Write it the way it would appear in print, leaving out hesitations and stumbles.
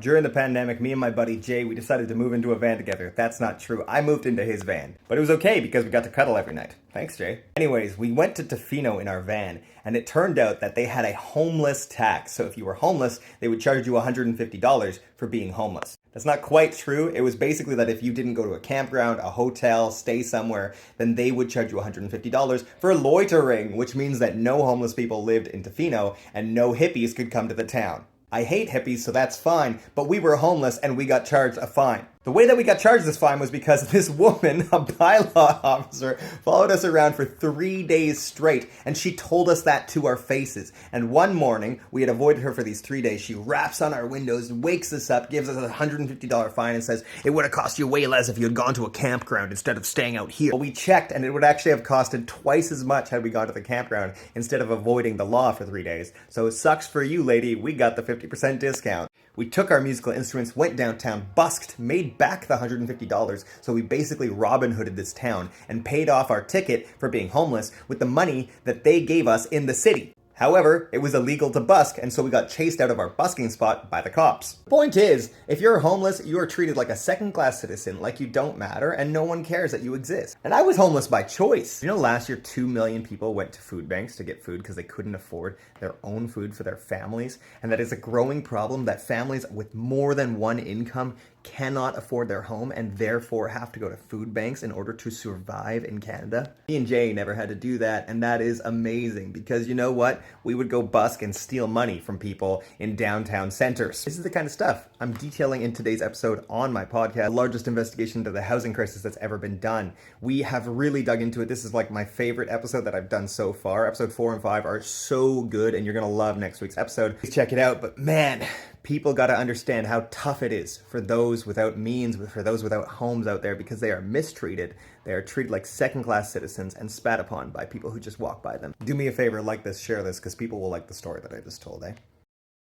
During the pandemic, me and my buddy Jay, we decided to move into a van together. That's not true. I moved into his van. But it was okay because we got to cuddle every night. Thanks, Jay. Anyways, we went to Tofino in our van, and it turned out that they had a homeless tax. So if you were homeless, they would charge you $150 for being homeless. That's not quite true. It was basically that if you didn't go to a campground, a hotel, stay somewhere, then they would charge you $150 for loitering, which means that no homeless people lived in Tofino and no hippies could come to the town. I hate hippies, so that's fine, but we were homeless and we got charged a fine. The way that we got charged this fine was because this woman, a bylaw officer, followed us around for 3 days straight, and she told us that to our faces. And one morning, we had avoided her for these 3 days. She raps on our windows, wakes us up, gives us a $150 fine, and says, "It would have cost you way less if you had gone to a campground instead of staying out here." Well, we checked, and it would actually have costed twice as much had we gone to the campground instead of avoiding the law for 3 days. So it sucks for you, lady. We got the 50% discount. We took our musical instruments, went downtown, busked, made back the $150, so we basically Robin Hooded this town and paid off our ticket for being homeless with the money that they gave us in the city. However, it was illegal to busk, and so we got chased out of our busking spot by the cops. The point is, if you're homeless, you are treated like a second-class citizen, like you don't matter, and no one cares that you exist. And I was homeless by choice. You know, last year, 2 million people went to food banks to get food because they couldn't afford their own food for their families, and that is a growing problem that families with more than one income cannot afford their home and therefore have to go to food banks in order to survive in Canada. Me and Jay never had to do that, and that is amazing because you know what? We would go busk and steal money from people in downtown centers. This is the kind of stuff I'm detailing in today's episode on my podcast, the largest investigation into the housing crisis that's ever been done. We have really dug into it. This is like my favorite episode that I've done so far. Episode 4 and 5 are so good, and you're gonna love next week's episode. Please check it out, but man, people got to understand how tough it is for those without means, for those without homes out there, because they are mistreated. They are treated like second-class citizens and spat upon by people who just walk by them. Do me a favor, like this, share this, because people will like the story that I just told, eh?